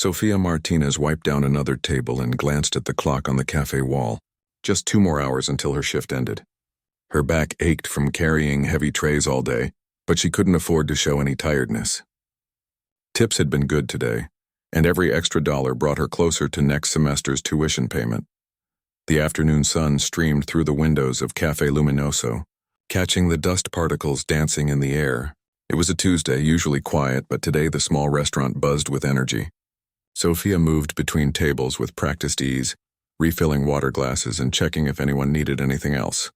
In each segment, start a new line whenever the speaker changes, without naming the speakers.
Sofia Martinez wiped down another table and glanced at the clock on the cafe wall. Just 2 more hours until her shift ended. Her back ached from carrying heavy trays all day, but she couldn't afford to show any tiredness. Tips had been good today, and every extra dollar brought her closer to next semester's tuition payment. The afternoon sun streamed through the windows of Cafe Luminoso, catching the dust particles dancing in the air. It was a Tuesday, usually quiet, but today the small restaurant buzzed with energy. Sofia moved between tables with practiced ease, refilling water glasses and checking if anyone needed anything else.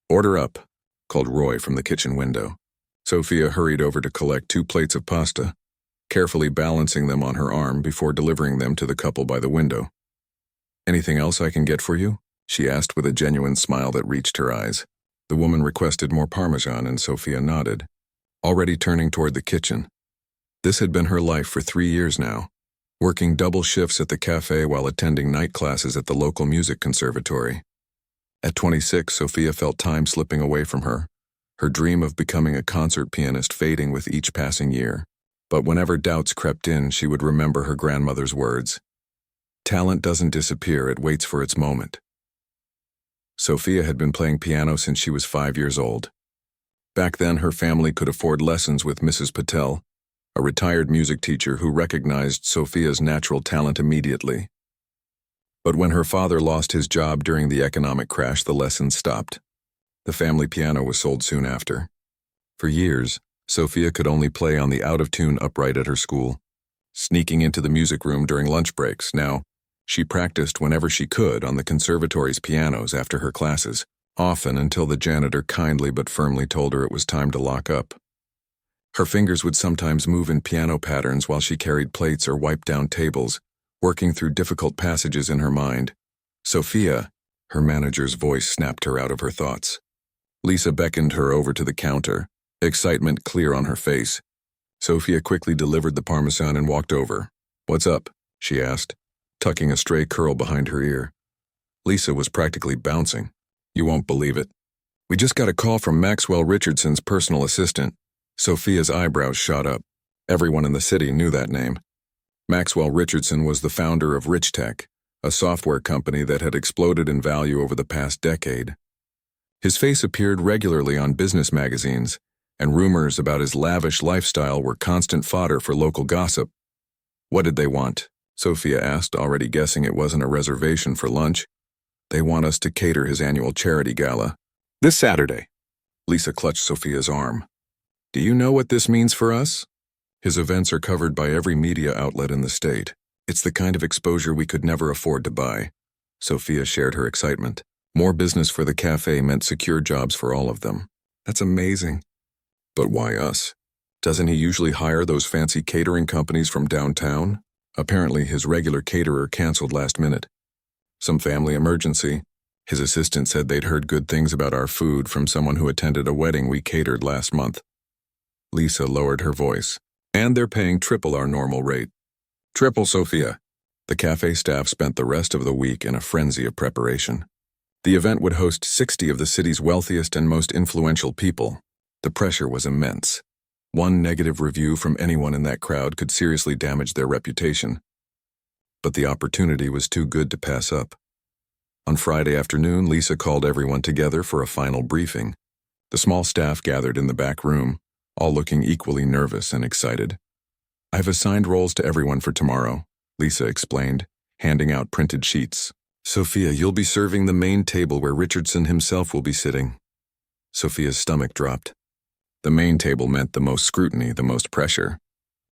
"Order up," called Roy from the kitchen window. Sofia hurried over to collect 2 plates of pasta, carefully balancing them on her arm before delivering them to the couple by the window. "Anything else I can get for you?" she asked with a genuine smile that reached her eyes. The woman requested more Parmesan and Sofia nodded, already turning toward the kitchen. This had been her life for 3 years now, working double shifts at the cafe while attending night classes at the local music conservatory. At 26, Sofia felt time slipping away from her dream of becoming a concert pianist fading with each passing year. But whenever doubts crept in, she would remember her grandmother's words. Talent doesn't disappear, it waits for its moment. Sofia had been playing piano since she was 5 years old. Back then, her family could afford lessons with Mrs. Patel, a retired music teacher who recognized Sofia's natural talent immediately. But when her father lost his job during the economic crash, the lessons stopped. The family piano was sold soon after. For years, Sofia could only play on the out-of-tune upright at her school, sneaking into the music room during lunch breaks. Now, she practiced whenever she could on the conservatory's pianos after her classes, often until the janitor kindly but firmly told her it was time to lock up. Her fingers would sometimes move in piano patterns while she carried plates or wiped down tables, working through difficult passages in her mind. "Sofia," her manager's voice snapped her out of her thoughts. Lisa beckoned her over to the counter, excitement clear on her face. Sofia quickly delivered the Parmesan and walked over. "What's up?" she asked, tucking a stray curl behind her ear. Lisa was practically bouncing. "You won't believe it. We just got a call from Maxwell Richardson's personal assistant." Sofia's eyebrows shot up. Everyone in the city knew that name. Maxwell Richardson was the founder of Rich Tech, a software company that had exploded in value over the past decade. His face appeared regularly on business magazines, and rumors about his lavish lifestyle were constant fodder for local gossip. "What did they want?" Sofia asked, already guessing it wasn't a reservation for lunch. "They want us to cater his annual charity gala. This Saturday." Lisa clutched Sofia's arm. "Do you know what this means for us?" "His events are covered by every media outlet in the state. It's the kind of exposure we could never afford to buy." Sofia shared her excitement. More business for the cafe meant secure jobs for all of them. "That's amazing." "But why us? Doesn't he usually hire those fancy catering companies from downtown?" Apparently, his regular caterer canceled last minute. "Some family emergency." His assistant said they'd heard good things about our food from someone who attended a wedding we catered last month. Lisa lowered her voice. "And they're paying triple our normal rate." "Triple, Sofia." The cafe staff spent the rest of the week in a frenzy of preparation. The event would host 60 of the city's wealthiest and most influential people. The pressure was immense. One negative review from anyone in that crowd could seriously damage their reputation. But the opportunity was too good to pass up. On Friday afternoon, Lisa called everyone together for a final briefing. The small staff gathered in the back room, all looking equally nervous and excited. "I've assigned roles to everyone for tomorrow," Lisa explained, handing out printed sheets. "Sofia, you'll be serving the main table where Richardson himself will be sitting." Sofia's stomach dropped. The main table meant the most scrutiny, the most pressure.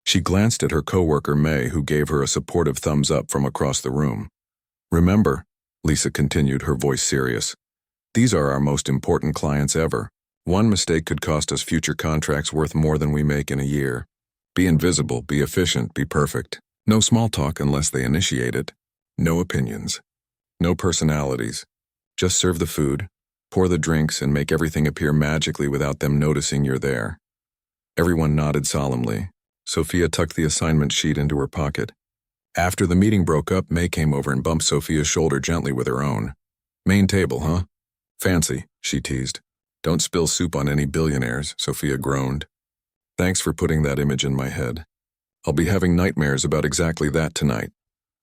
She glanced at her coworker May, who gave her a supportive thumbs up from across the room. "Remember," Lisa continued, her voice serious, "these are our most important clients ever. One mistake could cost us future contracts worth more than we make in a year. Be invisible, be efficient, be perfect. No small talk unless they initiate it. No opinions. No personalities. Just serve the food, pour the drinks, and make everything appear magically without them noticing you're there." Everyone nodded solemnly. Sofia tucked the assignment sheet into her pocket. After the meeting broke up, May came over and bumped Sofia's shoulder gently with her own. "Main table, huh? Fancy," she teased. "Don't spill soup on any billionaires," Sofia groaned. "Thanks for putting that image in my head. I'll be having nightmares about exactly that tonight.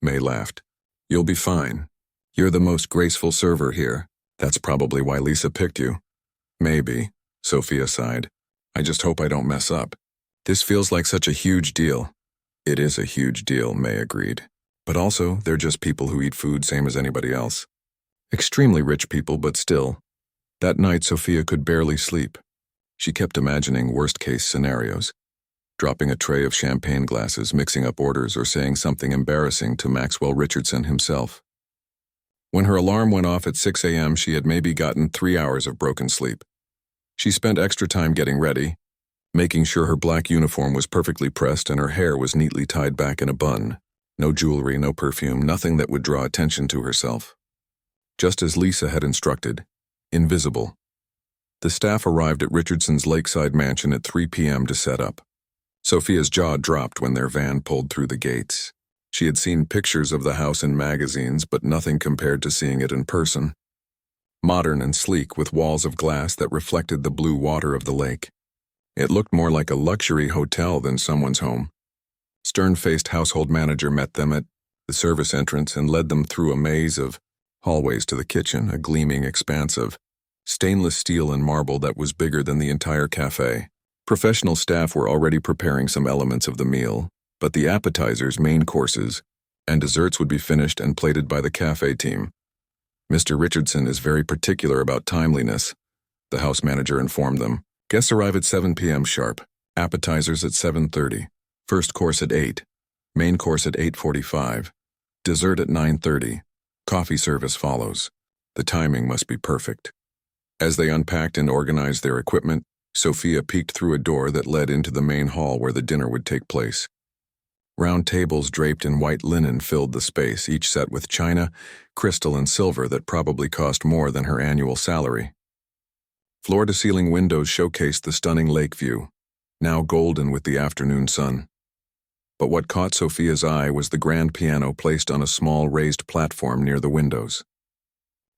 May laughed. You'll be fine. You're the most graceful server here. That's probably why Lisa picked you. Maybe, Sophia sighed. I just hope I don't mess up. This feels like such a huge deal. It is a huge deal, May agreed. But also, they're just people who eat food same as anybody else. Extremely rich people, but still. That night, Sophia could barely sleep. She kept imagining worst-case scenarios. Dropping a tray of champagne glasses, mixing up orders, or saying something embarrassing to Maxwell Richardson himself. When her alarm went off at 6 a.m., she had maybe gotten 3 hours of broken sleep. She spent extra time getting ready, making sure her black uniform was perfectly pressed and her hair was neatly tied back in a bun. No jewelry, no perfume, nothing that would draw attention to herself. Just as Lisa had instructed, invisible. The staff arrived at Richardson's lakeside mansion at 3 p.m. to set up. Sophia's jaw dropped when their van pulled through the gates. She had seen pictures of the house in magazines, but nothing compared to seeing it in person. Modern and sleek, with walls of glass that reflected the blue water of the lake. It looked more like a luxury hotel than someone's home. Stern-faced household manager met them at the service entrance and led them through a maze of hallways to the kitchen, a gleaming expanse of stainless steel and marble that was bigger than the entire cafe. Professional staff were already preparing some elements of the meal, but the appetizers, main courses, and desserts would be finished and plated by the cafe team. Mr. Richardson is very particular about timeliness, the house manager informed them. Guests arrive at 7 p.m. sharp, appetizers at 7:30, first course at 8, main course at 8:45, dessert at 9:30, coffee service follows. The timing must be perfect. As they unpacked and organized their equipment, Sophia peeked through a door that led into the main hall where the dinner would take place. Round tables draped in white linen filled the space, each set with china, crystal, and silver that probably cost more than her annual salary. Floor-to-ceiling windows showcased the stunning lake view, now golden with the afternoon sun. But what caught Sophia's eye was the grand piano placed on a small raised platform near the windows.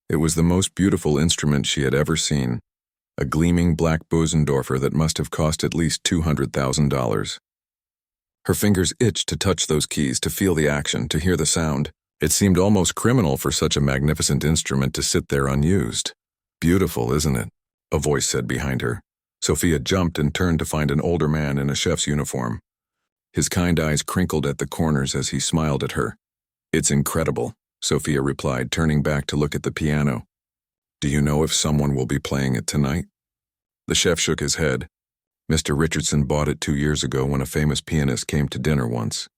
It was the most beautiful instrument she had ever seen, a gleaming black Bosendorfer that must have cost at least $200,000. Her fingers itched to touch those keys, to feel the action, to hear the sound. It seemed almost criminal for such a magnificent instrument to sit there unused. Beautiful, isn't it? A voice said behind her. Sophia jumped and turned to find an older man in a chef's uniform. His kind eyes crinkled at the corners as he smiled at her. It's incredible, Sophia replied, turning back to look at the piano. Do you know if someone will be playing it tonight? The chef shook his head. Mr. Richardson bought it 2 years ago when a famous pianist came to dinner once.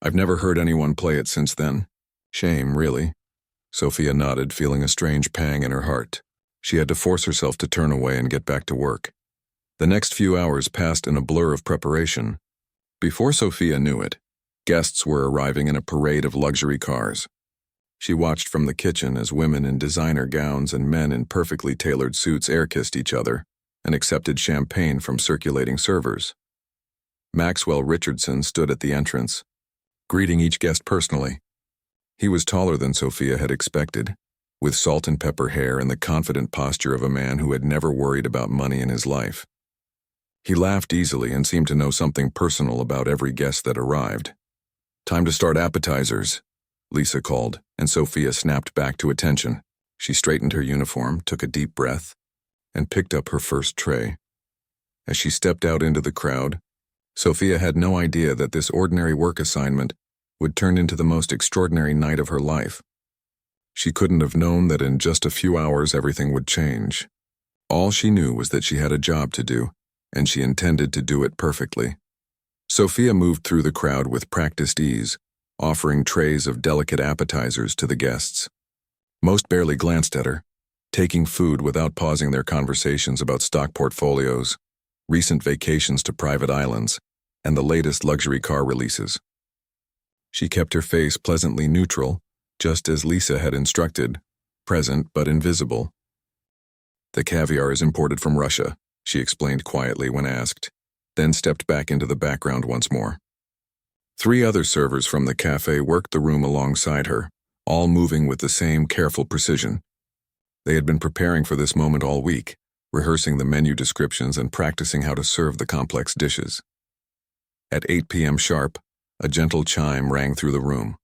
I've never heard anyone play it since then. Shame, really. Sophia nodded, feeling a strange pang in her heart. She had to force herself to turn away and get back to work. The next few hours passed in a blur of preparation. Before Sophia knew it, guests were arriving in a parade of luxury cars. She watched from the kitchen as women in designer gowns and men in perfectly tailored suits air-kissed each other and accepted champagne from circulating servers. Maxwell Richardson stood at the entrance, greeting each guest personally. He was taller than Sophia had expected, with salt and pepper hair and the confident posture of a man who had never worried about money in his life. He laughed easily and seemed to know something personal about every guest that arrived. Time to start appetizers, Lisa called, and Sophia snapped back to attention. She straightened her uniform, took a deep breath, and picked up her first tray. As she stepped out into the crowd, Sophia had no idea that this ordinary work assignment would turn into the most extraordinary night of her life. She couldn't have known that in just a few hours everything would change. All she knew was that she had a job to do, and she intended to do it perfectly. Sophia moved through the crowd with practiced ease, offering trays of delicate appetizers to the guests. Most barely glanced at her, taking food without pausing their conversations about stock portfolios, recent vacations to private islands, and the latest luxury car releases. She kept her face pleasantly neutral, just as Lisa had instructed, present but invisible. The caviar is imported from Russia, she explained quietly when asked, then stepped back into the background once more. 3 other servers from the cafe worked the room alongside her, all moving with the same careful precision. They had been preparing for this moment all week, rehearsing the menu descriptions and practicing how to serve the complex dishes. At 8 p.m. sharp, a gentle chime rang through the room.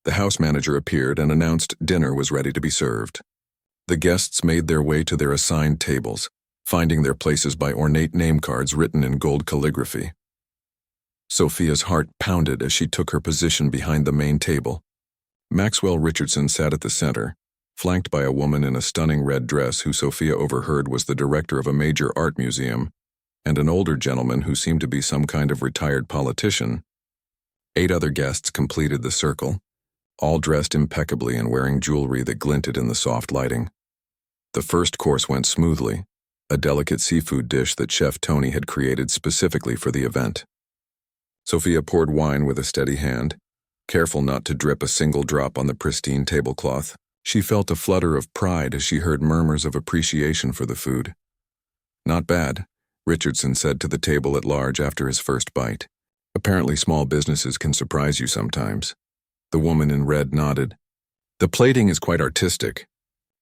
The house manager appeared and announced dinner was ready to be served. The guests made their way to their assigned tables, finding their places by ornate name cards written in gold calligraphy. Sophia's heart pounded as she took her position behind the main table. Maxwell Richardson sat at the center, flanked by a woman in a stunning red dress who Sophia overheard was the director of a major art museum, and an older gentleman who seemed to be some kind of retired politician. 8 other guests completed the circle, all dressed impeccably and wearing jewelry that glinted in the soft lighting. The first course went smoothly, a delicate seafood dish that Chef Tony had created specifically for the event. Sophia poured wine with a steady hand, careful not to drip a single drop on the pristine tablecloth. She felt a flutter of pride as she heard murmurs of appreciation for the food. "Not bad," Richardson said to the table at large after his first bite. "Apparently small businesses can surprise you sometimes." The woman in red nodded. "The plating is quite artistic.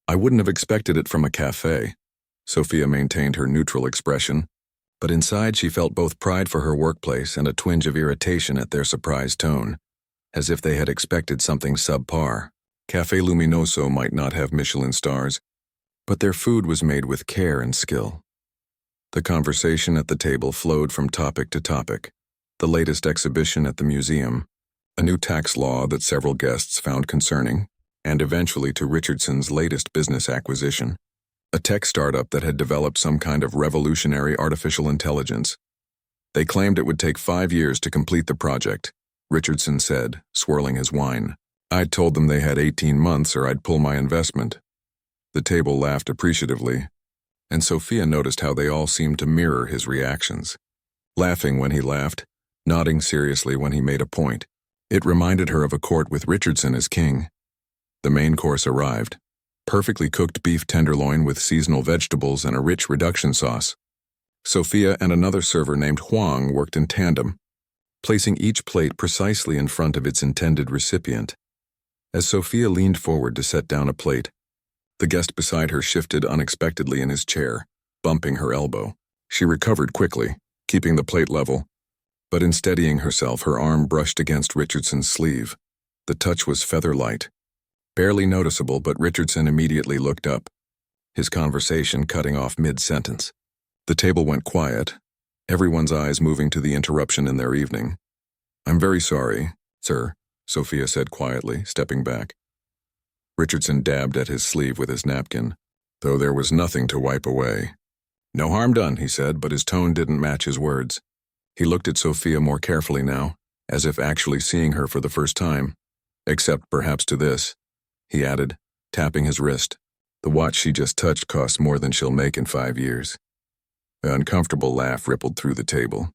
I wouldn't have expected it from a cafe." Sophia maintained her neutral expression, but inside she felt both pride for her workplace and a twinge of irritation at their surprised tone, as if they had expected something subpar. Café Luminoso might not have Michelin stars, but their food was made with care and skill. The conversation at the table flowed from topic to topic: the latest exhibition at the museum, a new tax law that several guests found concerning, and eventually to Richardson's latest business acquisition, a tech startup that had developed some kind of revolutionary artificial intelligence. They claimed it would take 5 years to complete the project, Richardson said, swirling his wine. "I'd told them they had 18 months or I'd pull my investment." The table laughed appreciatively, and Sophia noticed how they all seemed to mirror his reactions. Laughing when he laughed, nodding seriously when he made a point. It reminded her of a court with Richardson as king. The main course arrived: perfectly cooked beef tenderloin with seasonal vegetables and a rich reduction sauce. Sophia and another server named Huang worked in tandem, placing each plate precisely in front of its intended recipient. As Sophia leaned forward to set down a plate, the guest beside her shifted unexpectedly in his chair, bumping her elbow. She recovered quickly, keeping the plate level, but in steadying herself, her arm brushed against Richardson's sleeve. The touch was feather-light, barely noticeable, but Richardson immediately looked up, his conversation cutting off mid-sentence. The table went quiet, everyone's eyes moving to the interruption in their evening. "I'm very sorry, sir," Sophia said quietly, stepping back. Richardson dabbed at his sleeve with his napkin, though there was nothing to wipe away. "No harm done," he said, but his tone didn't match his words. He looked at Sophia more carefully now, as if actually seeing her for the first time. "Except perhaps to this," he added, tapping his wrist. "The watch she just touched costs more than she'll make in 5 years. An uncomfortable laugh rippled through the table.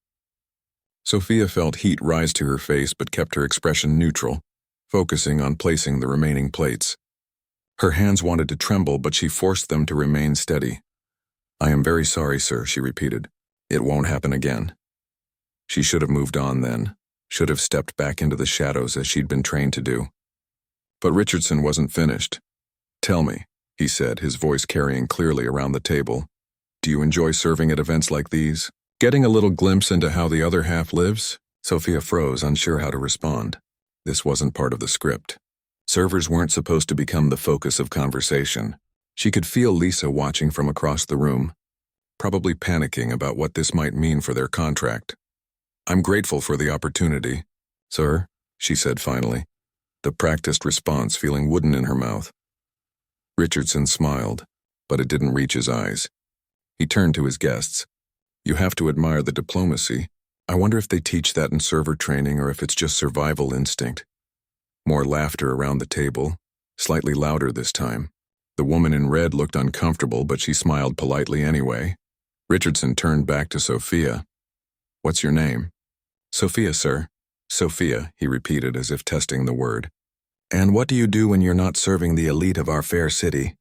Sophia felt heat rise to her face but kept her expression neutral, focusing on placing the remaining plates. Her hands wanted to tremble, but she forced them to remain steady. "I am very sorry, sir," she repeated. "It won't happen again." She should have moved on then, should have stepped back into the shadows as she'd been trained to do. But Richardson wasn't finished. "Tell me," he said, his voice carrying clearly around the table, "do you enjoy serving at events like these? Getting a little glimpse into how the other half lives?" Sophia froze, unsure how to respond. This wasn't part of the script. Servers weren't supposed to become the focus of conversation. She could feel Lisa watching from across the room, probably panicking about what this might mean for their contract. "I'm grateful for the opportunity, sir," she said finally, the practiced response feeling wooden in her mouth. Richardson smiled, but it didn't reach his eyes. He turned to his guests. "You have to admire the diplomacy. I wonder if they teach that in server training or if it's just survival instinct." More laughter around the table, slightly louder this time. The woman in red looked uncomfortable, but she smiled politely anyway. Richardson turned back to Sophia. "What's your name?" "Sophia, sir." "Sophia," he repeated as if testing the word. "And what do you do when you're not serving the elite of our fair city?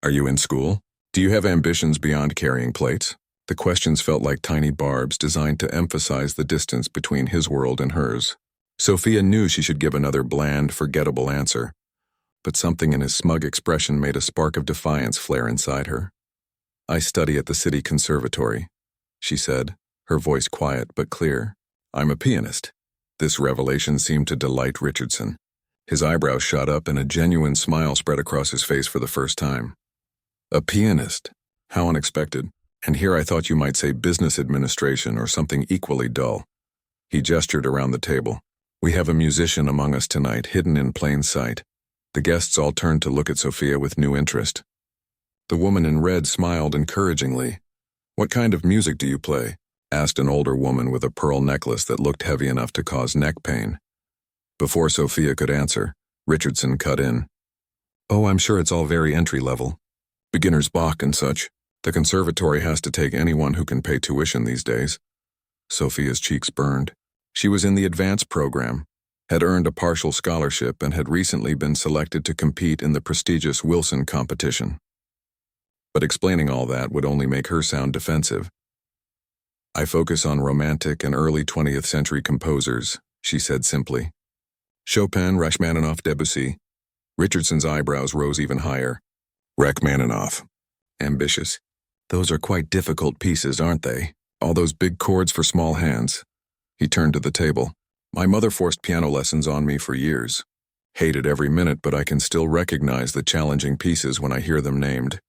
Are you in school? Do you have ambitions beyond carrying plates?" The questions felt like tiny barbs designed to emphasize the distance between his world and hers. Sophia knew she should give another bland, forgettable answer, but something in his smug expression made a spark of defiance flare inside her. "I study at the city conservatory," she said, her voice quiet but clear. I'm a pianist." This revelation seemed to delight Richardson. His eyebrows shot up and a genuine smile spread across his face for the first time. "A pianist? How unexpected. And here I thought you might say business administration or something equally dull." He gestured around the table. "We have a musician among us tonight, hidden in plain sight." The guests all turned to look at Sophia with new interest. The woman in red smiled encouragingly. "What kind of music do you play?" asked an older woman with a pearl necklace that looked heavy enough to cause neck pain. Before Sophia could answer, Richardson cut in. "Oh, I'm sure it's all very entry-level. Beginner's Bach and such. The conservatory has to take anyone who can pay tuition these days." Sophia's cheeks burned. She was in the advanced program, had earned a partial scholarship, and had recently been selected to compete in the prestigious Wilson competition. But explaining all that would only make her sound defensive. "I focus on romantic and early 20th century composers," she said simply. "Chopin, Rachmaninoff, Debussy." Richardson's eyebrows rose even higher. "Rachmaninoff. Ambitious. Those are quite difficult pieces, aren't they? All those big chords for small hands." He turned to the table. "My mother forced piano lessons on me for years. Hated every minute, but I can still recognize the challenging pieces when I hear them named."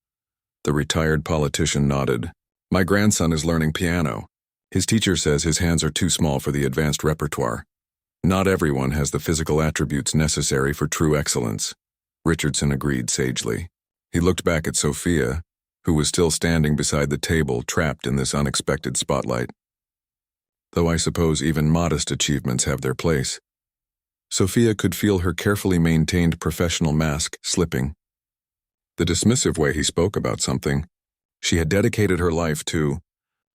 The retired politician nodded. "My grandson is learning piano. His teacher says his hands are too small for the advanced repertoire. Not everyone has the physical attributes necessary for true excellence." Richardson agreed sagely. He looked back at Sophia, who was still standing beside the table, trapped in this unexpected spotlight. "Though I suppose even modest achievements have their place." Sophia could feel her carefully maintained professional mask slipping. The dismissive way he spoke about something she had dedicated her life to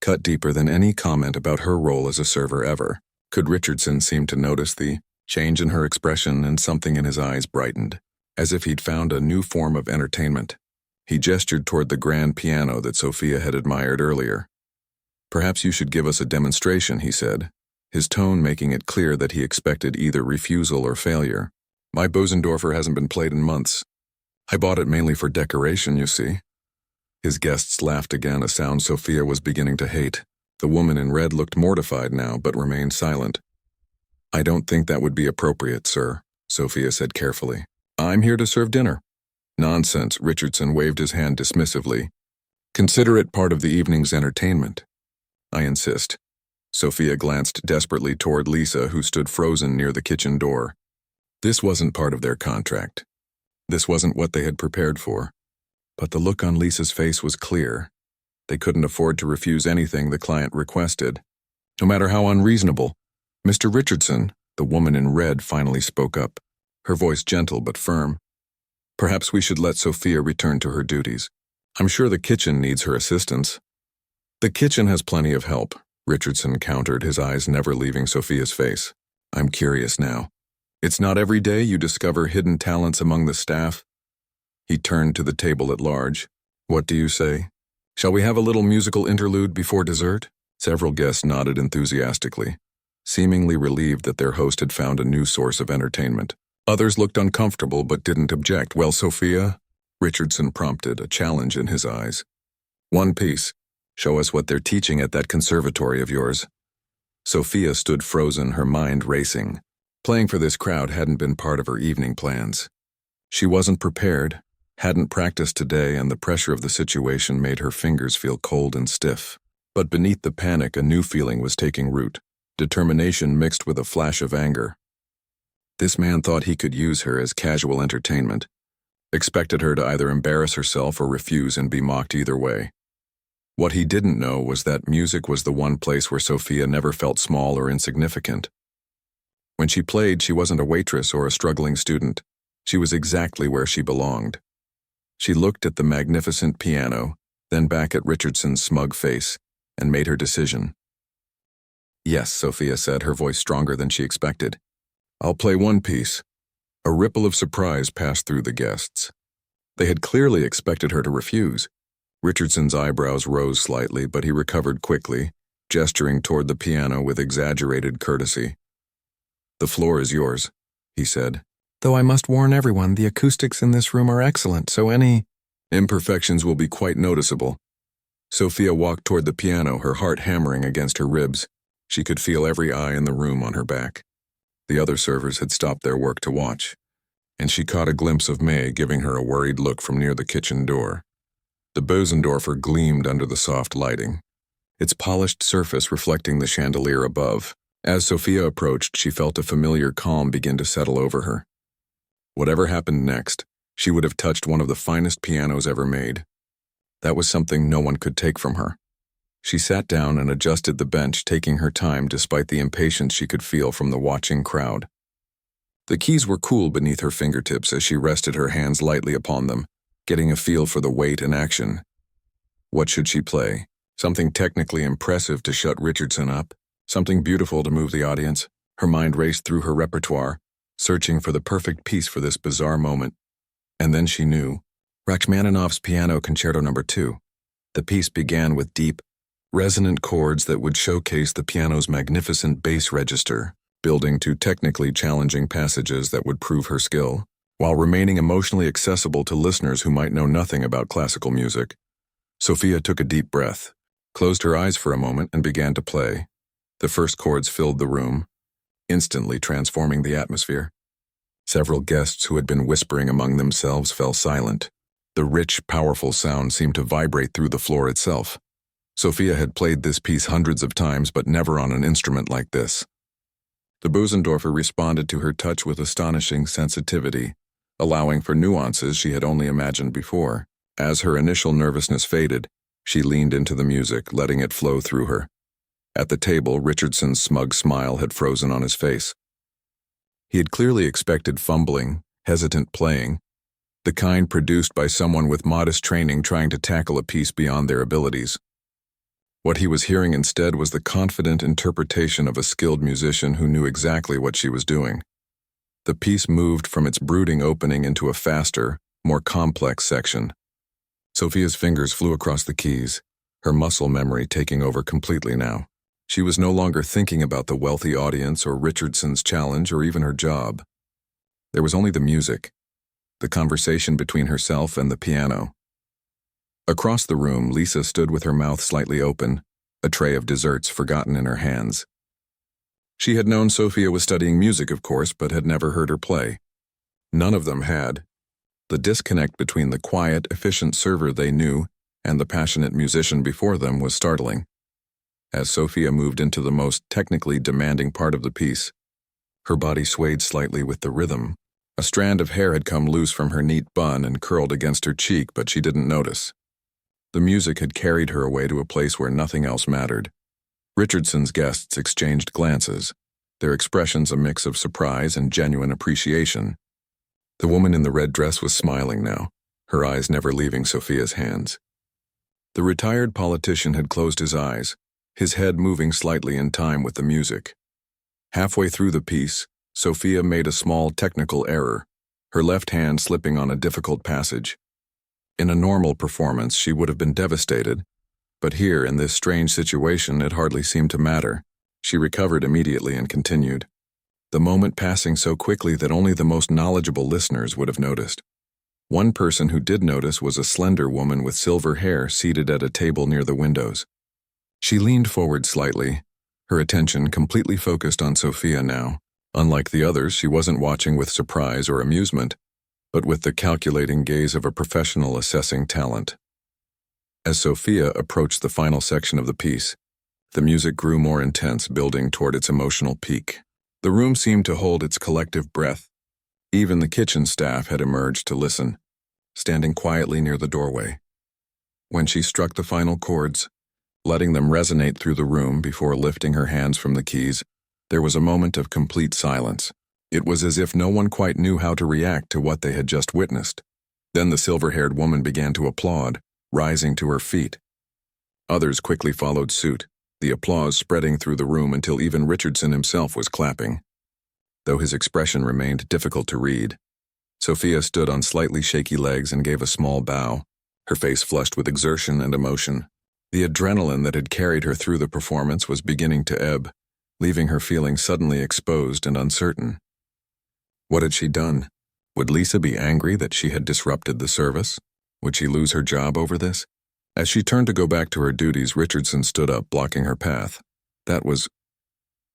cut deeper than any comment about her role as a server ever. Could Richardson seem to notice the change in her expression, and something in his eyes brightened, as if he'd found a new form of entertainment. He gestured toward the grand piano that Sophia had admired earlier. "Perhaps you should give us a demonstration," he said, his tone making it clear that he expected either refusal or failure. "My Bosendorfer hasn't been played in months. I bought it mainly for decoration, you see." His guests laughed again, a sound Sophia was beginning to hate. The woman in red looked mortified now, but remained silent. "I don't think that would be appropriate, sir," Sophia said carefully. "I'm here to serve dinner." "Nonsense," Richardson waved his hand dismissively. "Consider it part of the evening's entertainment." "I insist." Sophia glanced desperately toward Lisa, who stood frozen near the kitchen door. This wasn't part of their contract. This wasn't what they had prepared for. But the look on Lisa's face was clear. They couldn't afford to refuse anything the client requested, no matter how unreasonable. "Mr. Richardson," the woman in red finally spoke up, her voice gentle but firm. "Perhaps we should let Sophia return to her duties. I'm sure the kitchen needs her assistance." "The kitchen has plenty of help," Richardson countered, his eyes never leaving Sophia's face. "I'm curious now. It's not every day you discover hidden talents among the staff." He turned to the table at large. "What do you say? Shall we have a little musical interlude before dessert?" Several guests nodded enthusiastically, seemingly relieved that their host had found a new source of entertainment. Others looked uncomfortable but didn't object. "Well, Sophia?" Richardson prompted, a challenge in his eyes. "One piece. Show us what they're teaching at that conservatory of yours." Sophia stood frozen, her mind racing. Playing for this crowd hadn't been part of her evening plans. She wasn't prepared, hadn't practiced today, and the pressure of the situation made her fingers feel cold and stiff. But beneath the panic, a new feeling was taking root, determination mixed with a flash of anger. This man thought he could use her as casual entertainment, expected her to either embarrass herself or refuse and be mocked either way. What he didn't know was that music was the one place where Sophia never felt small or insignificant. When she played, she wasn't a waitress or a struggling student. She was exactly where she belonged. She looked at the magnificent piano, then back at Richardson's smug face, and made her decision. "Yes," Sophia said, her voice stronger than she expected. "I'll play one piece." A ripple of surprise passed through the guests. They had clearly expected her to refuse. Richardson's eyebrows rose slightly, but he recovered quickly, gesturing toward the piano with exaggerated courtesy. "The floor is yours," he said. "Though I must warn everyone, the acoustics in this room are excellent, so any imperfections will be quite noticeable." Sophia walked toward the piano, her heart hammering against her ribs. She could feel every eye in the room on her back. The other servers had stopped their work to watch, and she caught a glimpse of May giving her a worried look from near the kitchen door. The Bosendorfer gleamed under the soft lighting, its polished surface reflecting the chandelier above. As Sophia approached, she felt a familiar calm begin to settle over her. Whatever happened next, she would have touched one of the finest pianos ever made. That was something no one could take from her. She sat down and adjusted the bench, taking her time despite the impatience she could feel from the watching crowd. The keys were cool beneath her fingertips as she rested her hands lightly upon them, getting a feel for the weight and action. What should she play? Something technically impressive to shut Richardson up? Something beautiful to move the audience? Her mind raced through her repertoire, searching for the perfect piece for this bizarre moment. And then she knew. Rachmaninoff's Piano Concerto No. 2. The piece began with deep, resonant chords that would showcase the piano's magnificent bass register, building to technically challenging passages that would prove her skill, while remaining emotionally accessible to listeners who might know nothing about classical music. Sophia took a deep breath, closed her eyes for a moment, and began to play. The first chords filled the room, instantly transforming the atmosphere. Several guests who had been whispering among themselves fell silent. The rich, powerful sound seemed to vibrate through the floor itself. Sophia had played this piece hundreds of times, but never on an instrument like this. The Bosendorfer responded to her touch with astonishing sensitivity, allowing for nuances she had only imagined before. As her initial nervousness faded, she leaned into the music, letting it flow through her. At the table, Richardson's smug smile had frozen on his face. He had clearly expected fumbling, hesitant playing, the kind produced by someone with modest training trying to tackle a piece beyond their abilities. What he was hearing instead was the confident interpretation of a skilled musician who knew exactly what she was doing. The piece moved from its brooding opening into a faster, more complex section. Sophia's fingers flew across the keys, her muscle memory taking over completely now. She was no longer thinking about the wealthy audience or Richardson's challenge or even her job. There was only the music, the conversation between herself and the piano. Across the room, Lisa stood with her mouth slightly open, a tray of desserts forgotten in her hands. She had known Sophia was studying music, of course, but had never heard her play. None of them had. The disconnect between the quiet, efficient server they knew and the passionate musician before them was startling. As Sophia moved into the most technically demanding part of the piece, her body swayed slightly with the rhythm. A strand of hair had come loose from her neat bun and curled against her cheek, but she didn't notice. The music had carried her away to a place where nothing else mattered. Richardson's guests exchanged glances, their expressions a mix of surprise and genuine appreciation. The woman in the red dress was smiling now, her eyes never leaving Sophia's hands. The retired politician had closed his eyes, his head moving slightly in time with the music. Halfway through the piece, Sophia made a small technical error, her left hand slipping on a difficult passage. In a normal performance, she would have been devastated, but here, in this strange situation, it hardly seemed to matter. She recovered immediately and continued, the moment passing so quickly that only the most knowledgeable listeners would have noticed. One person who did notice was a slender woman with silver hair seated at a table near the windows. She leaned forward slightly, her attention completely focused on Sophia now. Unlike the others, she wasn't watching with surprise or amusement, but with the calculating gaze of a professional assessing talent. As Sophia approached the final section of the piece, the music grew more intense, building toward its emotional peak. The room seemed to hold its collective breath. Even the kitchen staff had emerged to listen, standing quietly near the doorway. When she struck the final chords, letting them resonate through the room before lifting her hands from the keys, there was a moment of complete silence. It was as if no one quite knew how to react to what they had just witnessed. Then the silver-haired woman began to applaud, rising to her feet. Others quickly followed suit, the applause spreading through the room until even Richardson himself was clapping. Though his expression remained difficult to read, Sophia stood on slightly shaky legs and gave a small bow, her face flushed with exertion and emotion. The adrenaline that had carried her through the performance was beginning to ebb, leaving her feeling suddenly exposed and uncertain. What had she done? Would Lisa be angry that she had disrupted the service? Would she lose her job over this? As she turned to go back to her duties, Richardson stood up, blocking her path. That was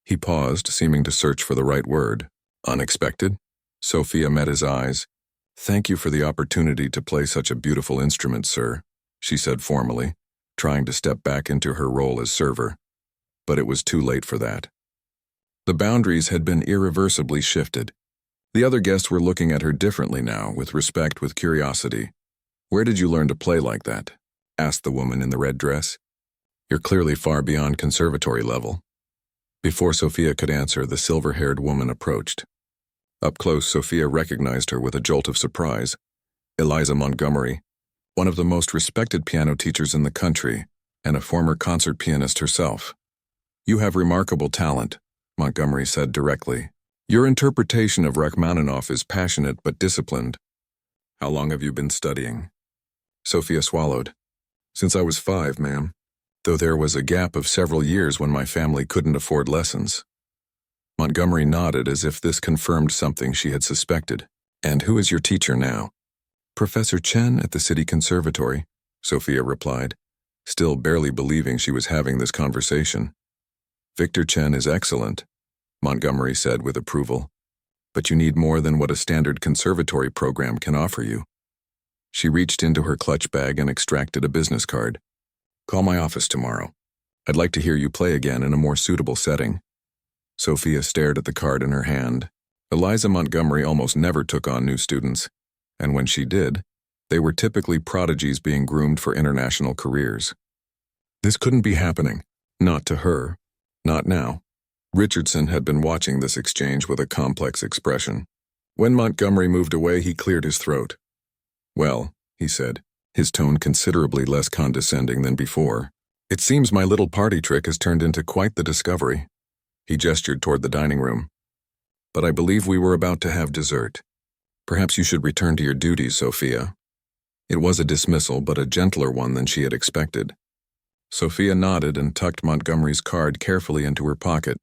He paused, seeming to search for the right word. Unexpected? Sophia met his eyes. "Thank you for the opportunity to play such a beautiful instrument, sir," she said formally, trying to step back into her role as server. But it was too late for that. The boundaries had been irreversibly shifted. The other guests were looking at her differently now, with respect, with curiosity. "Where did you learn to play like that?" asked the woman in the red dress. "You're clearly far beyond conservatory level." Before Sophia could answer, the silver-haired woman approached. Up close, Sophia recognized her with a jolt of surprise. Eliza Montgomery, one of the most respected piano teachers in the country, and a former concert pianist herself. "You have remarkable talent," Montgomery said directly. "Your interpretation of Rachmaninoff is passionate but disciplined. How long have you been studying?" Sophia swallowed. "Since I was 5, ma'am, though there was a gap of several years when my family couldn't afford lessons." Montgomery nodded as if this confirmed something she had suspected. "And who is your teacher now?" "Professor Chen at the City Conservatory," Sophia replied, still barely believing she was having this conversation. "Victor Chen is excellent," Montgomery said with approval, "but you need more than what a standard conservatory program can offer you." She reached into her clutch bag and extracted a business card. "Call my office tomorrow. I'd like to hear you play again in a more suitable setting." Sophia stared at the card in her hand. Eliza Montgomery almost never took on new students, and when she did, they were typically prodigies being groomed for international careers. This couldn't be happening. Not to her. Not now. Richardson had been watching this exchange with a complex expression. When Montgomery moved away, he cleared his throat. "Well," he said, his tone considerably less condescending than before, "it seems my little party trick has turned into quite the discovery." He gestured toward the dining room. "But I believe we were about to have dessert. Perhaps you should return to your duties, Sophia." It was a dismissal, but a gentler one than she had expected. Sophia nodded and tucked Montgomery's card carefully into her pocket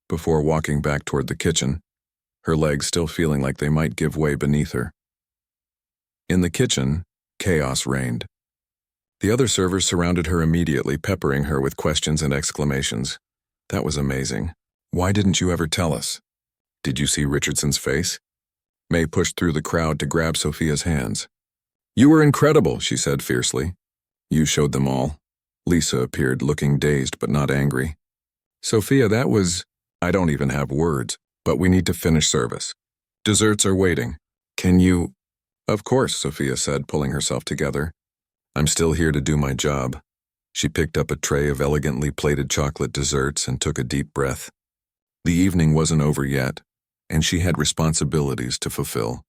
before walking back toward the kitchen, her legs still feeling like they might give way beneath her. In the kitchen, chaos reigned. The other servers surrounded her immediately, peppering her with questions and exclamations. "That was amazing. Why didn't you ever tell us? Did you see Richardson's face?" May pushed through the crowd to grab Sophia's hands. "You were incredible," she said fiercely. "You showed them all." Lisa appeared, looking dazed but not angry. "Sophia, that was... I don't even have words, but we need to finish service. Desserts are waiting. Can you..." "Of course," Sophia said, pulling herself together. "I'm still here to do my job." She picked up a tray of elegantly plated chocolate desserts and took a deep breath. The evening wasn't over yet, and she had responsibilities to fulfill.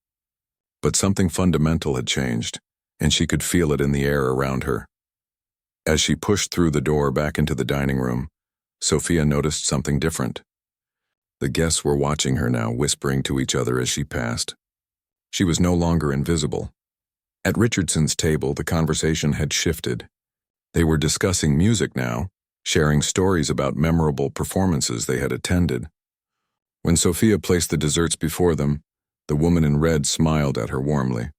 But something fundamental had changed, and she could feel it in the air around her. As she pushed through the door back into the dining room, Sophia noticed something different. The guests were watching her now, whispering to each other as she passed. She was no longer invisible. At Richardson's table, the conversation had shifted. They were discussing music now, sharing stories about memorable performances they had attended. When Sophia placed the desserts before them, the woman in red smiled at her warmly.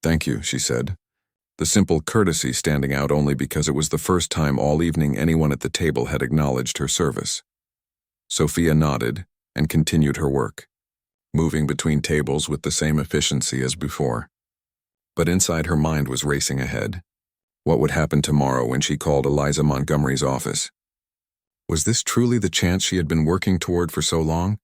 "Thank you," she said, the simple courtesy standing out only because it was the first time all evening anyone at the table had acknowledged her service. Sophia nodded and continued her work, moving between tables with the same efficiency as before. But inside her mind was racing ahead. What would happen tomorrow when she called Eliza Montgomery's office? Was this truly the chance she had been working toward for so long?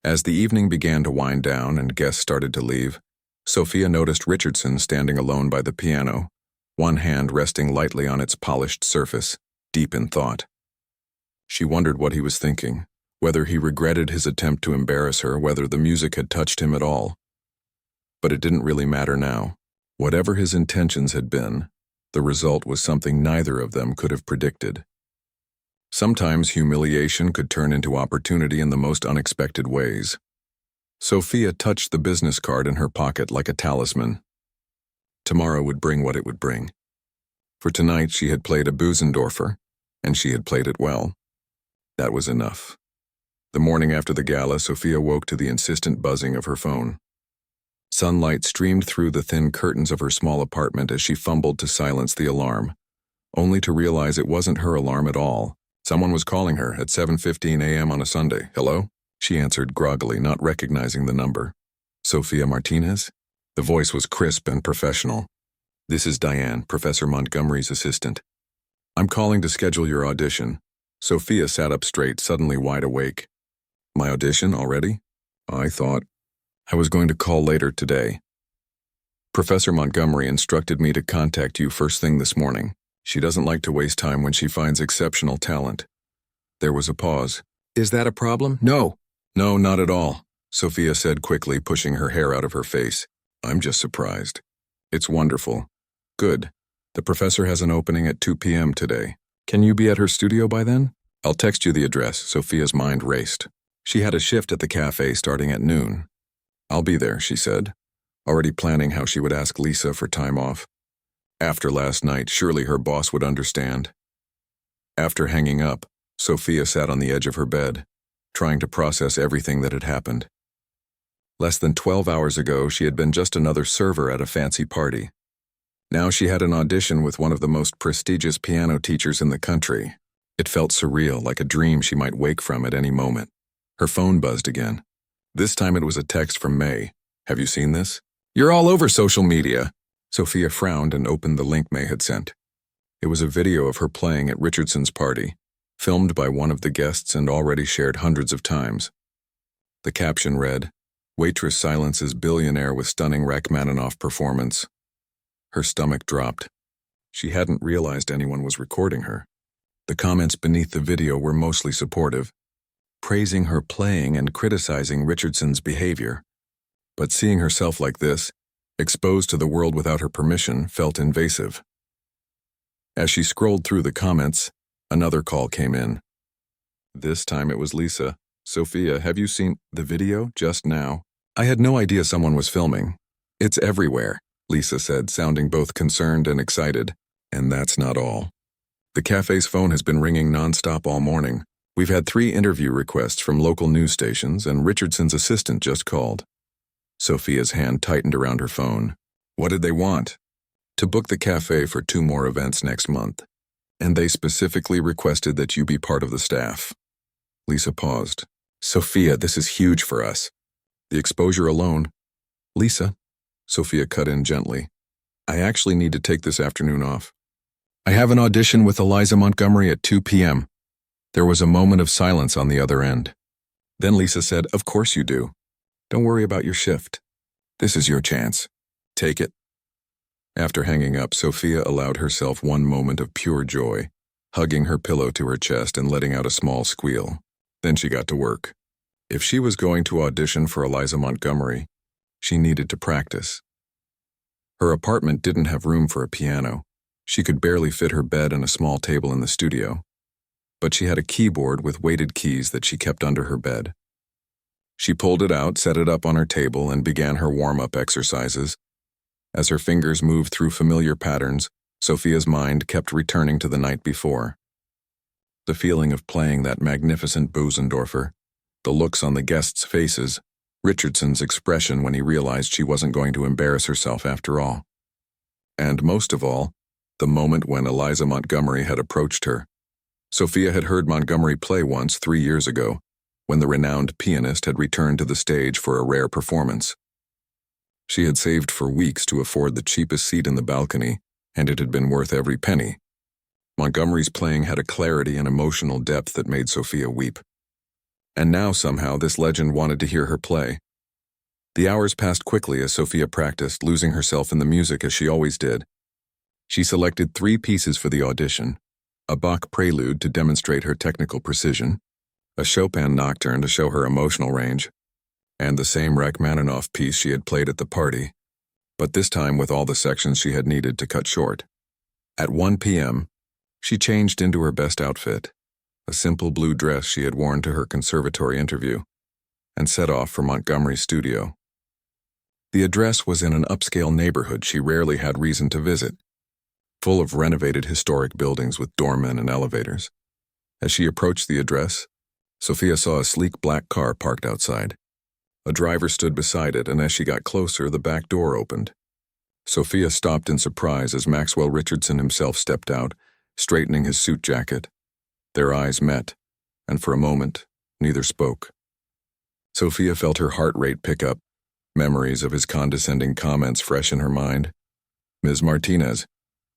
As the evening began to wind down and guests started to leave, Sophia noticed Richardson standing alone by the piano, one hand resting lightly on its polished surface, deep in thought. She wondered what he was thinking, whether he regretted his attempt to embarrass her, whether the music had touched him at all. But it didn't really matter now. Whatever his intentions had been, the result was something neither of them could have predicted. Sometimes humiliation could turn into opportunity in the most unexpected ways. Sophia touched the business card in her pocket like a talisman. Tomorrow would bring what it would bring. For tonight she had played a Busendorfer, and she had played it well. That was enough. The morning after the gala, Sophia woke to the insistent buzzing of her phone. Sunlight streamed through the thin curtains of her small apartment as she fumbled to silence the alarm, only to realize it wasn't her alarm at all. Someone was calling her at 7:15 a.m. on a Sunday. Hello? She answered groggily, not recognizing the number. Sophia Martinez? The voice was crisp and professional. This is Diane, Professor Montgomery's assistant. I'm calling to schedule your audition. Sophia sat up straight, suddenly wide awake. My audition already? I thought I was going to call later today. Professor Montgomery instructed me to contact you first thing this morning. She doesn't like to waste time when she finds exceptional talent. There was a pause. Is that a problem? No. No, not at all, Sophia said quickly, pushing her hair out of her face. I'm just surprised. It's wonderful. Good. The professor has an opening at 2 p.m. today. Can you be at her studio by then? I'll text you the address. Sophia's mind raced. She had a shift at the cafe starting at noon. I'll be there, she said, already planning how she would ask Lisa for time off. After last night, surely her boss would understand. After hanging up, Sophia sat on the edge of her bed, trying to process everything that had happened. Less than 12 hours ago, she had been just another server at a fancy party. Now she had an audition with one of the most prestigious piano teachers in the country. It felt surreal, like a dream she might wake from at any moment. Her phone buzzed again. This time it was a text from May. Have you seen this? You're all over social media. Sophia frowned and opened the link May had sent. It was a video of her playing at Richardson's party, filmed by one of the guests and already shared hundreds of times. The caption read, "Waitress silences billionaire with stunning Rachmaninoff performance." Her stomach dropped. She hadn't realized anyone was recording her. The comments beneath the video were mostly supportive, praising her playing and criticizing Richardson's behavior. But seeing herself like this, exposed to the world without her permission, felt invasive. As she scrolled through the comments, another call came in. This time it was Lisa. Sophia, have you seen the video just now? I had no idea someone was filming. It's everywhere, Lisa said, sounding both concerned and excited. And that's not all. The cafe's phone has been ringing nonstop all morning. We've had 3 interview requests from local news stations, and Richardson's assistant just called. Sophia's hand tightened around her phone. What did they want? To book the cafe for 2 more events next month. And they specifically requested that you be part of the staff. Lisa paused. Sophia, this is huge for us. The exposure alone. Lisa, Sophia cut in gently. I actually need to take this afternoon off. I have an audition with Eliza Montgomery at 2 p.m. There was a moment of silence on the other end. Then Lisa said, Of course you do. Don't worry about your shift. This is your chance. Take it. After hanging up, Sophia allowed herself one moment of pure joy, hugging her pillow to her chest and letting out a small squeal. Then she got to work. If she was going to audition for Eliza Montgomery, she needed to practice. Her apartment didn't have room for a piano. She could barely fit her bed and a small table in the studio. But she had a keyboard with weighted keys that she kept under her bed. She pulled it out, set it up on her table, and began her warm-up exercises. As her fingers moved through familiar patterns, Sophia's mind kept returning to the night before. The feeling of playing that magnificent Bosendorfer, the looks on the guests' faces, Richardson's expression when he realized she wasn't going to embarrass herself after all. And most of all, the moment when Eliza Montgomery had approached her. Sophia had heard Montgomery play once 3 years ago, when the renowned pianist had returned to the stage for a rare performance. She had saved for weeks to afford the cheapest seat in the balcony, and it had been worth every penny. Montgomery's playing had a clarity and emotional depth that made Sophia weep. And now somehow this legend wanted to hear her play. The hours passed quickly as Sophia practiced, losing herself in the music as she always did. She selected 3 pieces for the audition: a Bach prelude to demonstrate her technical precision, a Chopin nocturne to show her emotional range, and the same Rachmaninoff piece she had played at the party, but this time with all the sections she had needed to cut short. At 1 p.m., she changed into her best outfit, a simple blue dress she had worn to her conservatory interview, and set off for Montgomery's studio. The address was in an upscale neighborhood she rarely had reason to visit, full of renovated historic buildings with doormen and elevators. As she approached the address, Sophia saw a sleek black car parked outside. A driver stood beside it, and as she got closer, the back door opened. Sophia stopped in surprise as Maxwell Richardson himself stepped out, straightening his suit jacket. Their eyes met, and for a moment, neither spoke. Sophia felt her heart rate pick up, memories of his condescending comments fresh in her mind. "Ms. Martinez,"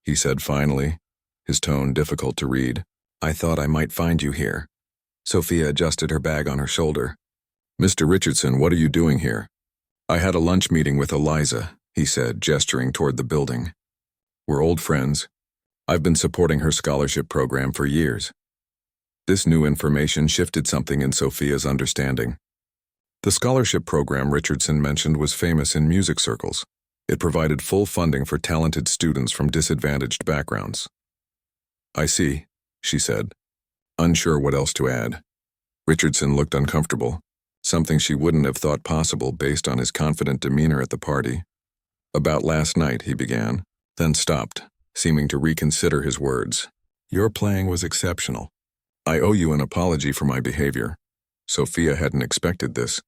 he said finally, his tone difficult to read. "I thought I might find you here." Sophia adjusted her bag on her shoulder. "Mr. Richardson, what are you doing here?" "I had a lunch meeting with Eliza," he said, gesturing toward the building. "We're old friends. I've been supporting her scholarship program for years." This new information shifted something in Sophia's understanding. The scholarship program Richardson mentioned was famous in music circles. It provided full funding for talented students from disadvantaged backgrounds. "I see," she said, unsure what else to add. Richardson looked uncomfortable, something she wouldn't have thought possible based on his confident demeanor at the party. "About last night," he began, then stopped, seeming to reconsider his words. "Your playing was exceptional. I owe you an apology for my behavior." Sophia hadn't expected this.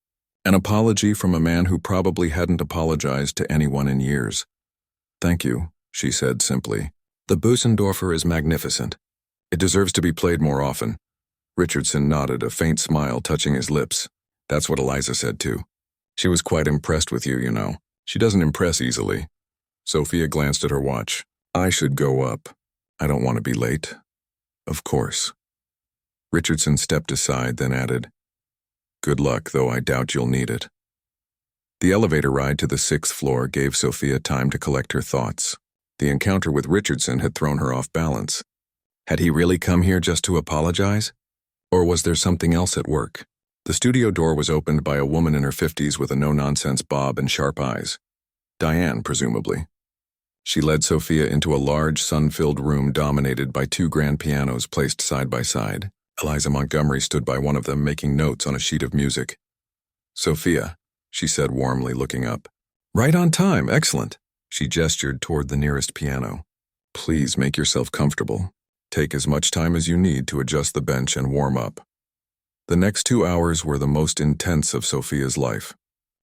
An apology from a man who probably hadn't apologized to anyone in years. "Thank you," she said simply. "The Bösendorfer is magnificent. It deserves to be played more often." Richardson nodded, a faint smile touching his lips. "That's what Eliza said too. She was quite impressed with you, you know. She doesn't impress easily." Sophia glanced at her watch. "I should go up. I don't want to be late." "Of course." Richardson stepped aside, then added, "Good luck, though I doubt you'll need it." The elevator ride to the 6th floor gave Sophia time to collect her thoughts. The encounter with Richardson had thrown her off balance. Had he really come here just to apologize? Or was there something else at work? The studio door was opened by a woman in her 50s with a no-nonsense bob and sharp eyes. Diane, presumably. She led Sophia into a large, sun-filled room dominated by 2 grand pianos placed side by side. Eliza Montgomery stood by one of them, making notes on a sheet of music. "Sophia," she said warmly, looking up. "Right on time, excellent." She gestured toward the nearest piano. "Please make yourself comfortable. Take as much time as you need to adjust the bench and warm up." The next 2 hours were the most intense of Sophia's life.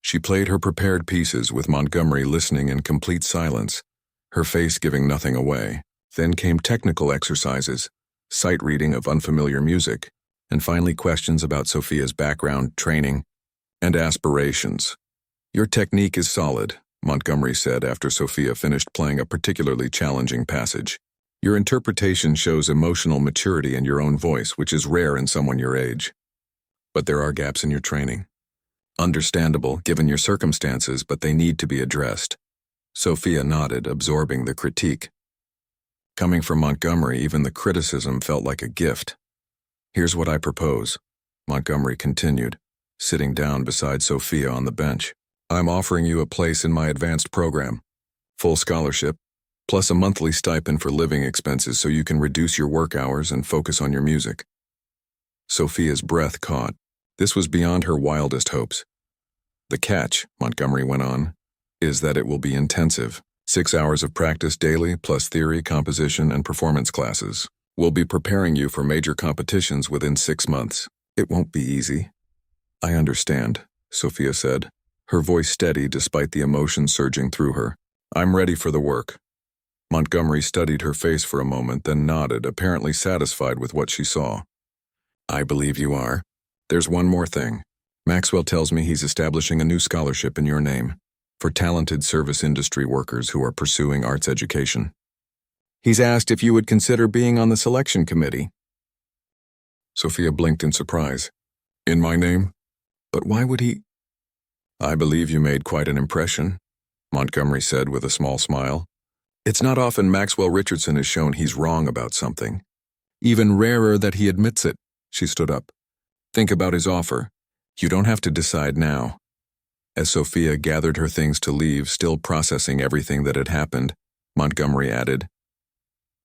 She played her prepared pieces with Montgomery listening in complete silence, her face giving nothing away. Then came technical exercises, sight reading of unfamiliar music, and finally questions about Sophia's background, training, and aspirations. "Your technique is solid," Montgomery said after Sophia finished playing a particularly challenging passage. "Your interpretation shows emotional maturity in your own voice, which is rare in someone your age. But there are gaps in your training. Understandable, given your circumstances, but they need to be addressed." Sophia nodded, absorbing the critique. Coming from Montgomery, even the criticism felt like a gift. "Here's what I propose," Montgomery continued, sitting down beside Sophia on the bench. "I'm offering you a place in my advanced program. Full scholarship, plus a monthly stipend for living expenses so you can reduce your work hours and focus on your music." Sophia's breath caught. This was beyond her wildest hopes. "The catch," Montgomery went on, "is that it will be intensive. 6 hours of practice daily, plus theory, composition, and performance classes. We'll be preparing you for major competitions within 6 months. It won't be easy." "I understand," Sophia said, her voice steady despite the emotion surging through her. "I'm ready for the work." Montgomery studied her face for a moment, then nodded, apparently satisfied with what she saw. "I believe you are. There's one more thing. Maxwell tells me he's establishing a new scholarship in your name, for talented service industry workers who are pursuing arts education. He's asked if you would consider being on the selection committee." Sophia blinked in surprise. "In my name? But why would he?" "I believe you made quite an impression," Montgomery said with a small smile. "It's not often Maxwell Richardson is shown he's wrong about something. Even rarer that he admits it." She stood up. "Think about his offer. You don't have to decide now." As Sophia gathered her things to leave, still processing everything that had happened, Montgomery added,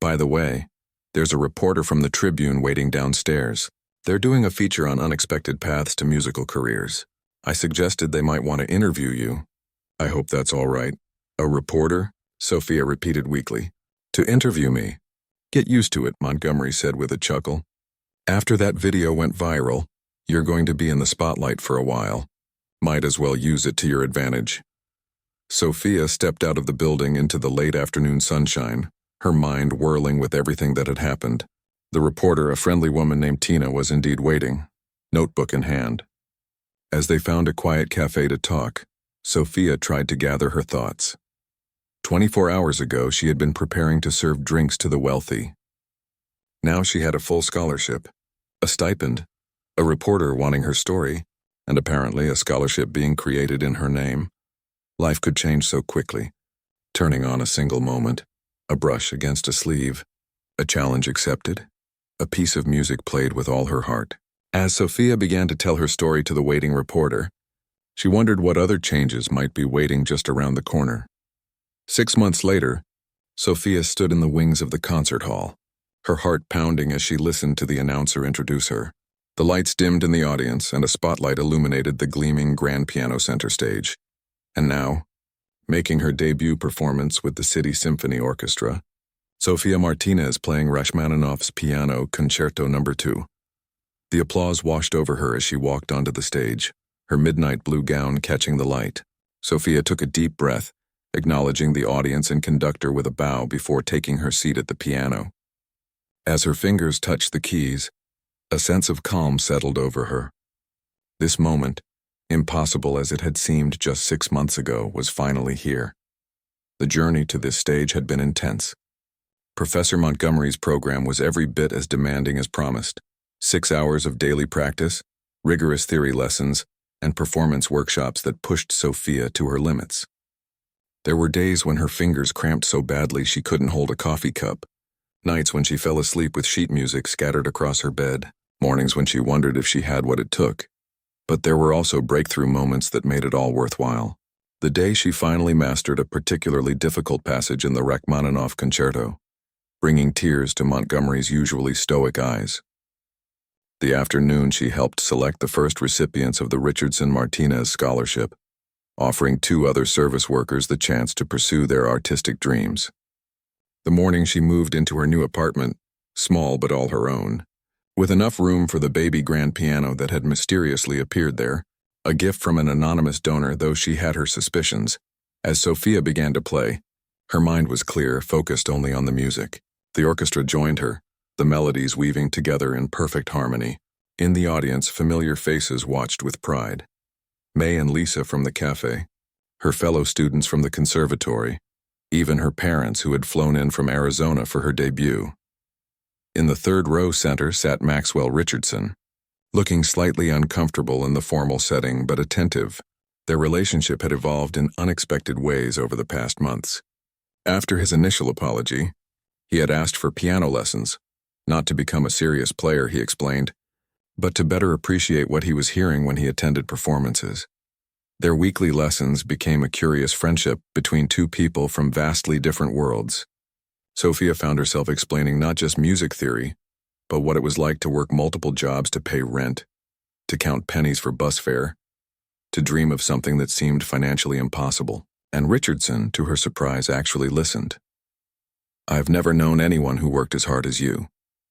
"By the way, there's a reporter from the Tribune waiting downstairs. They're doing a feature on unexpected paths to musical careers. I suggested they might want to interview you. I hope that's all right." "A reporter?" Sophia repeated weakly. "To interview me." "Get used to it," Montgomery said with a chuckle. "After that video went viral, you're going to be in the spotlight for a while. Might as well use it to your advantage." Sophia stepped out of the building into the late afternoon sunshine, her mind whirling with everything that had happened. The reporter, a friendly woman named Tina, was indeed waiting, notebook in hand. As they found a quiet cafe to talk, Sophia tried to gather her thoughts. 24 hours ago, she had been preparing to serve drinks to the wealthy. Now she had a full scholarship, a stipend, a reporter wanting her story, and apparently a scholarship being created in her name. Life could change so quickly, turning on a single moment, a brush against a sleeve, a challenge accepted, a piece of music played with all her heart. As Sophia began to tell her story to the waiting reporter, she wondered what other changes might be waiting just around the corner. 6 months later, Sophia stood in the wings of the concert hall, her heart pounding as she listened to the announcer introduce her. The lights dimmed in the audience, and a spotlight illuminated the gleaming grand piano center stage. And now, making her debut performance with the City Symphony Orchestra, Sofia Martinez playing Rachmaninoff's Piano Concerto No. 2. The applause washed over her as she walked onto the stage, her midnight blue gown catching the light. Sophia took a deep breath, acknowledging the audience and conductor with a bow before taking her seat at the piano. As her fingers touched the keys, a sense of calm settled over her. This moment, impossible as it had seemed just 6 months ago, was finally here. The journey to this stage had been intense. Professor Montgomery's program was every bit as demanding as promised. 6 hours of daily practice, rigorous theory lessons, and performance workshops that pushed Sophia to her limits. There were days when her fingers cramped so badly she couldn't hold a coffee cup, nights when she fell asleep with sheet music scattered across her bed, mornings when she wondered if she had what it took. But there were also breakthrough moments that made it all worthwhile. The day she finally mastered a particularly difficult passage in the Rachmaninoff Concerto, bringing tears to Montgomery's usually stoic eyes. The afternoon she helped select the first recipients of the Richardson-Martinez Scholarship, offering 2 other service workers the chance to pursue their artistic dreams. The morning she moved into her new apartment, small but all her own, with enough room for the baby grand piano that had mysteriously appeared there, a gift from an anonymous donor, though she had her suspicions. As Sophia began to play, her mind was clear, focused only on the music. The orchestra joined her, the melodies weaving together in perfect harmony. In the audience, familiar faces watched with pride. May and Lisa from the cafe, her fellow students from the conservatory, even her parents who had flown in from Arizona for her debut. In the third row center sat Maxwell Richardson, looking slightly uncomfortable in the formal setting but attentive. Their relationship had evolved in unexpected ways over the past months. After his initial apology, he had asked for piano lessons, not to become a serious player, he explained, but to better appreciate what he was hearing when he attended performances. Their weekly lessons became a curious friendship between 2 people from vastly different worlds. Sophia found herself explaining not just music theory, but what it was like to work multiple jobs to pay rent, to count pennies for bus fare, to dream of something that seemed financially impossible. And Richardson, to her surprise, actually listened. "I've never known anyone who worked as hard as you,"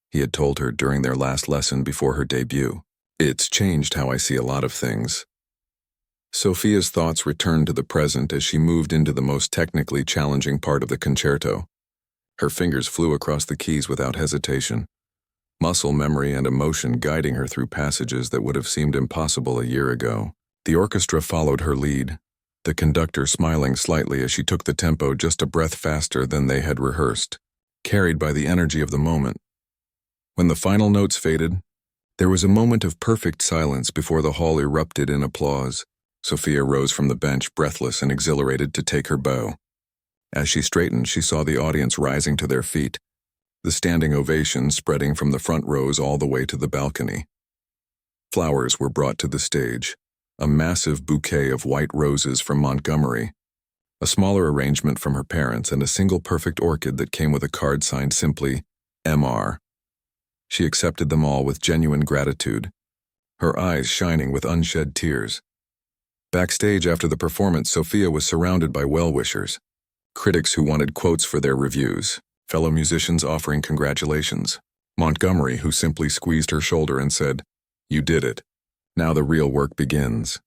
he had told her during their last lesson before her debut. "It's changed how I see a lot of things." Sophia's thoughts returned to the present as she moved into the most technically challenging part of the concerto. Her fingers flew across the keys without hesitation, muscle memory and emotion guiding her through passages that would have seemed impossible a year ago. The orchestra followed her lead, the conductor smiling slightly as she took the tempo just a breath faster than they had rehearsed, carried by the energy of the moment. When the final notes faded, there was a moment of perfect silence before the hall erupted in applause. Sophia rose from the bench, breathless and exhilarated, to take her bow. As she straightened, she saw the audience rising to their feet, the standing ovation spreading from the front rows all the way to the balcony. Flowers were brought to the stage, a massive bouquet of white roses from Montgomery, a smaller arrangement from her parents, and a single perfect orchid that came with a card signed simply, "Mr." She accepted them all with genuine gratitude, her eyes shining with unshed tears. Backstage after the performance, Sophia was surrounded by well-wishers, critics who wanted quotes for their reviews, fellow musicians offering congratulations, Montgomery who simply squeezed her shoulder and said, "You did it. Now the real work begins."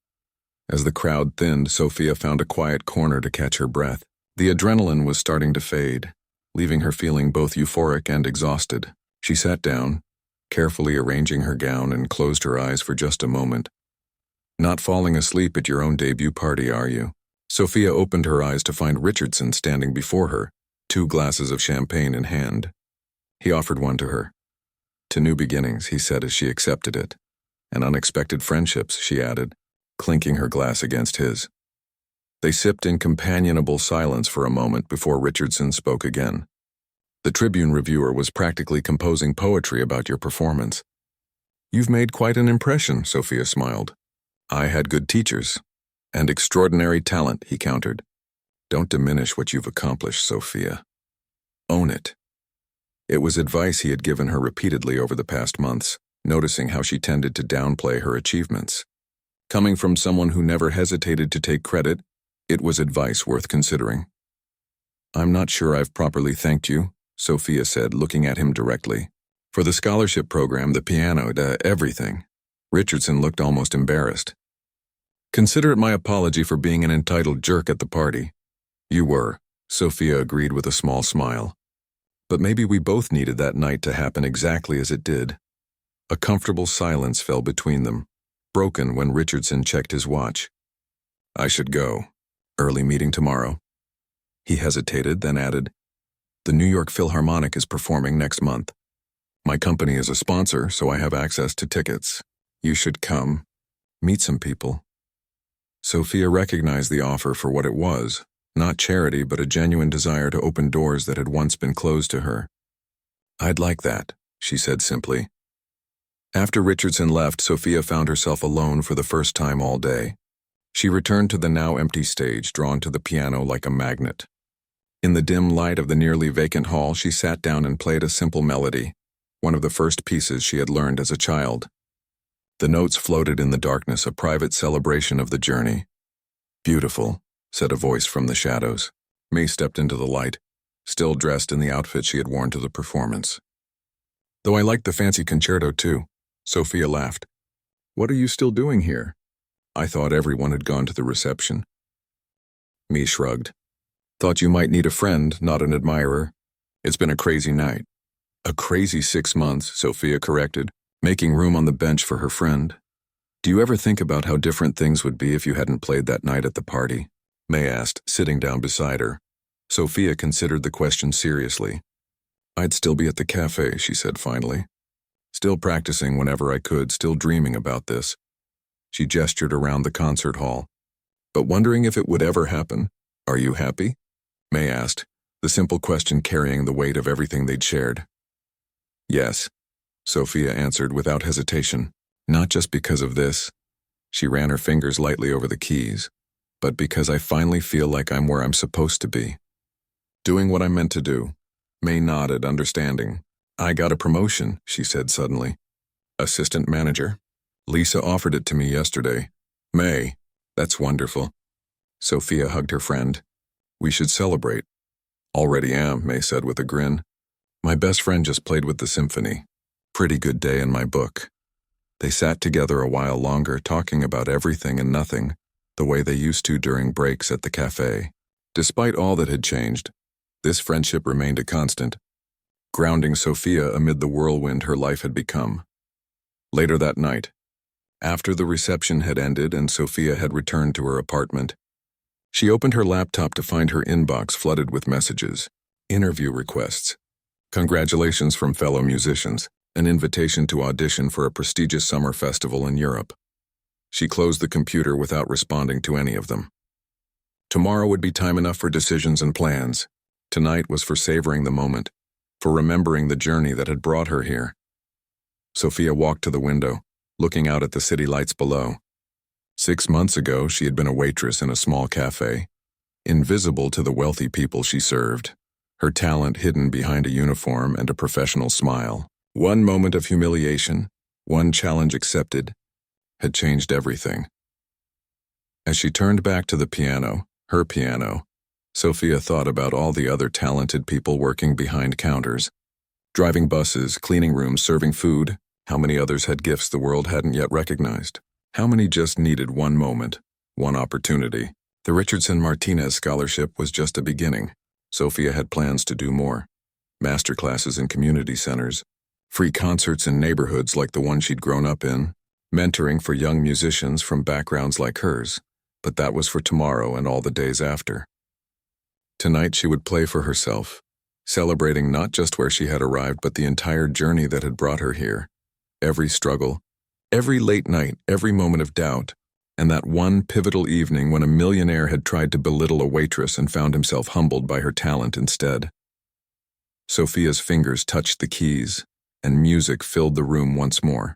As the crowd thinned, Sophia found a quiet corner to catch her breath. The adrenaline was starting to fade, leaving her feeling both euphoric and exhausted. She sat down, carefully arranging her gown, and closed her eyes for just a moment. Not falling asleep at your own debut party, are you? Sophia opened her eyes to find Richardson standing before her, 2 glasses of champagne in hand. He offered one to her. To new beginnings, he said as she accepted it. And unexpected friendships, she added, clinking her glass against his. They sipped in companionable silence for a moment before Richardson spoke again. The Tribune reviewer was practically composing poetry about your performance. You've made quite an impression, Sophia smiled. I had good teachers. And extraordinary talent, he countered. Don't diminish what you've accomplished, Sophia. Own it. It was advice he had given her repeatedly over the past months, noticing how she tended to downplay her achievements. Coming from someone who never hesitated to take credit, it was advice worth considering. I'm not sure I've properly thanked you, Sophia said, looking at him directly. For the scholarship program, the piano, everything. Richardson looked almost embarrassed. Consider it my apology for being an entitled jerk at the party. You were, Sophia agreed with a small smile. But maybe we both needed that night to happen exactly as it did. A comfortable silence fell between them, broken when Richardson checked his watch. I should go. Early meeting tomorrow. He hesitated, then added, The New York Philharmonic is performing next month. My company is a sponsor, so I have access to tickets. You should come. Meet some people. Sophia recognized the offer for what it was, not charity but a genuine desire to open doors that had once been closed to her. I'd like that, she said simply. After Richardson left, Sophia found herself alone for the first time all day. She returned to the now empty stage, drawn to the piano like a magnet. In the dim light of the nearly vacant hall, she sat down and played a simple melody, one of the first pieces she had learned as a child. The notes floated in the darkness, a private celebration of the journey. Beautiful, said a voice from the shadows. May stepped into the light, still dressed in the outfit she had worn to the performance. Though I liked the fancy concerto too, Sophia laughed. What are you still doing here? I thought everyone had gone to the reception. Mee shrugged. Thought you might need a friend, not an admirer. It's been a crazy night. A crazy 6 months, Sophia corrected, making room on the bench for her friend. Do you ever think about how different things would be if you hadn't played that night at the party? May asked, sitting down beside her. Sophia considered the question seriously. I'd still be at the cafe, she said finally. Still practicing whenever I could, still dreaming about this. She gestured around the concert hall. But wondering if it would ever happen. Are you happy? May asked, the simple question carrying the weight of everything they'd shared. Yes, Sophia answered without hesitation. Not just because of this. She ran her fingers lightly over the keys. But because I finally feel like I'm where I'm supposed to be. Doing what I'm meant to do. May nodded, understanding. I got a promotion, she said suddenly. Assistant manager. Lisa offered it to me yesterday. May, that's wonderful. Sophia hugged her friend. We should celebrate. Already am, May said with a grin. My best friend just played with the symphony. Pretty good day in my book. They sat together a while longer, talking about everything and nothing, the way they used to during breaks at the cafe. Despite all that had changed, this friendship remained a constant, grounding Sophia amid the whirlwind her life had become. Later that night, after the reception had ended and Sophia had returned to her apartment, she opened her laptop to find her inbox flooded with messages, interview requests, congratulations from fellow musicians, an invitation to audition for a prestigious summer festival in Europe. She closed the computer without responding to any of them. Tomorrow would be time enough for decisions and plans. Tonight was for savoring the moment, for remembering the journey that had brought her here. Sophia walked to the window, looking out at the city lights below. 6 months ago, she had been a waitress in a small cafe, invisible to the wealthy people she served, her talent hidden behind a uniform and a professional smile. One moment of humiliation, one challenge accepted, had changed everything. As she turned back to the piano, her piano, Sophia thought about all the other talented people working behind counters, driving buses, cleaning rooms, serving food. How many others had gifts the world hadn't yet recognized? How many just needed one moment, one opportunity? The Richardson Martinez Scholarship was just a beginning. Sophia had plans to do more. Masterclasses in community centers, Free concerts in neighborhoods like the one she'd grown up in, mentoring for young musicians from backgrounds like hers, but that was for tomorrow and all the days after. Tonight she would play for herself, celebrating not just where she had arrived but the entire journey that had brought her here. Every struggle, every late night, every moment of doubt, and that one pivotal evening when a millionaire had tried to belittle a waitress and found himself humbled by her talent instead. Sophia's fingers touched the keys, and music filled the room once more.